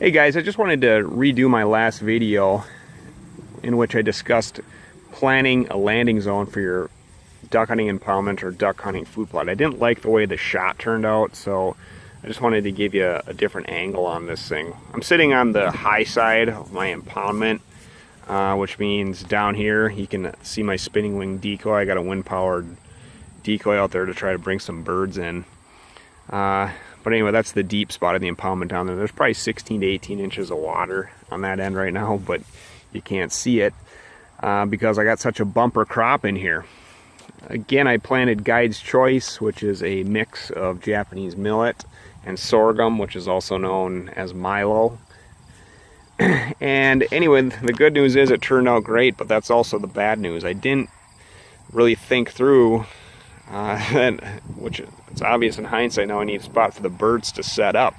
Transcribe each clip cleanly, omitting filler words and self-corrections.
Hey guys, I just wanted to redo my last video in which I discussed planning a landing zone for your duck hunting impoundment or duck hunting food plot. I didn't like the way the shot turned out, so I just wanted to give you a different angle on this thing. I'm sitting on the high side of my impoundment, which means down here you can see my spinning wing decoy. I got a wind-powered decoy out there to try to bring some birds in. But anyway, that's the deep spot of the impoundment down there. There's probably 16 to 18 inches of water on that end right now, but you can't see it because I got such a bumper crop in here. Again, I planted Guide's Choice, which is a mix of Japanese millet and sorghum, which is also known as Milo. And anyway, the good news is it turned out great, but that's also the bad news. I didn't really think through which it's obvious in hindsight now I need a spot for the birds to set up.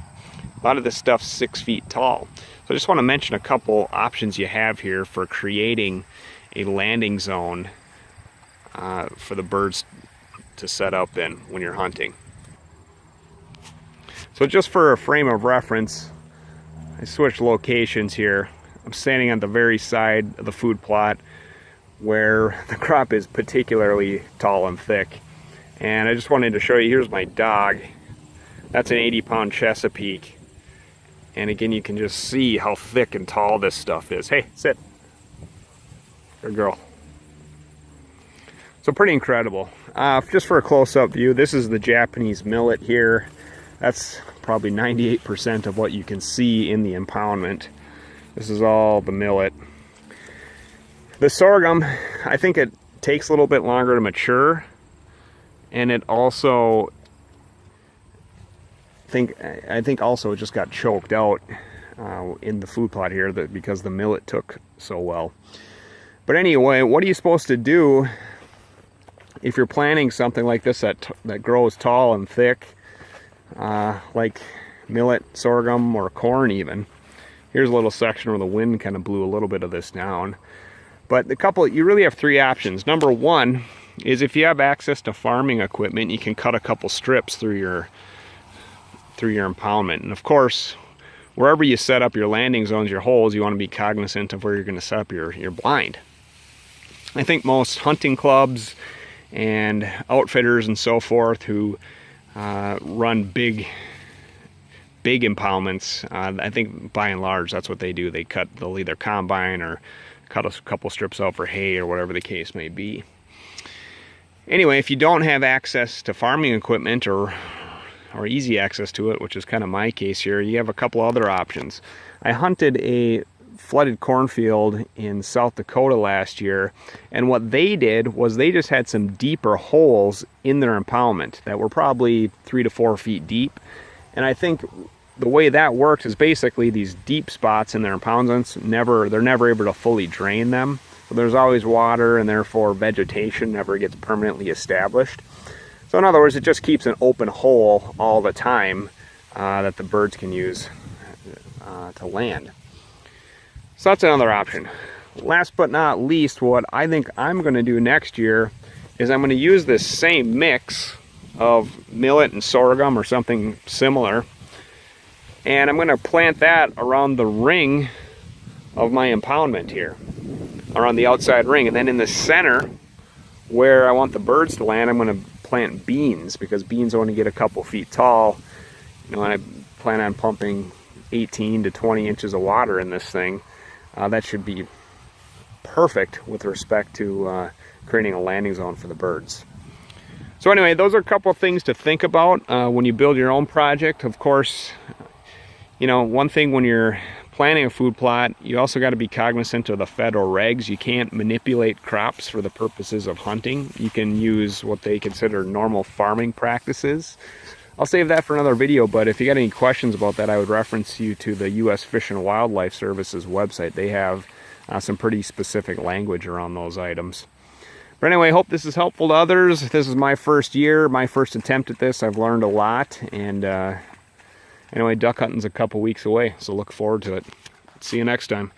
A lot of this stuff's 6 feet tall. So I just want to mention a couple options you have here for creating a landing zone for the birds to set up in when you're hunting. So just for a frame of reference, I switched locations here. I'm standing on the very side of the food plot where the crop is particularly tall and thick. And I just wanted to show you, here's my dog. That's an 80-pound Chesapeake. And again, you can just see how thick and tall this stuff is. Hey, sit. Good girl. So pretty incredible. Just for a close-up view, this is the Japanese millet here. That's probably 98% of what you can see in the impoundment. This is all the millet. The sorghum, I think it takes a little bit longer to mature. And it also, I think also it just got choked out in the food plot here because the millet took so well. But anyway, what are you supposed to do if you're planting something like this that grows tall and thick, like millet, sorghum, or corn even? Here's a little section where the wind kind of blew a little bit of this down. But you really have three options. Number one is if you have access to farming equipment, you can cut a couple strips through your impoundment. And of course, wherever you set up your landing zones, your holes, you want to be cognizant of where you're going to set up your blind. I think most hunting clubs and outfitters and so forth who run big impoundments, I think by and large that's what they do. They'll either combine or cut a couple strips out for hay or whatever the case may be. Anyway, if you don't have access to farming equipment or easy access to it, which is kind of my case here, you have a couple other options. I hunted a flooded cornfield in South Dakota last year, and what they did was they just had some deeper holes in their impoundment that were probably 3 to 4 feet deep. And I think the way that works is basically these deep spots in their impoundments, they're never able to fully drain them. So there's always water, and therefore vegetation never gets permanently established. So in other words, it just keeps an open hole all the time that the birds can use to land. So that's another option. Last but not least, what I think I'm going to do next year is I'm going to use this same mix of millet and sorghum or something similar, and I'm going to plant that around the ring of my impoundment here, around the outside ring. And then in the center where I want the birds to land, I'm going to plant beans, because beans only get a couple feet tall. You know, and I plan on pumping 18 to 20 inches of water in this thing. That should be perfect with respect to creating a landing zone for the birds. So anyway, those are a couple of things to think about when you build your own project. Of course, you know, one thing when you're planning a food plot, you also got to be cognizant of the federal regs. You can't manipulate crops for the purposes of hunting. You can use what they consider normal farming practices. I'll save that for another video, but if you got any questions about that, I would reference you to the U.S. Fish and Wildlife Service's website. They have some pretty specific language around those items. But anyway, I hope this is helpful to others. This is my first year, my first attempt at this. I've learned a lot, and anyway, duck hunting's a couple weeks away, so look forward to it. See you next time.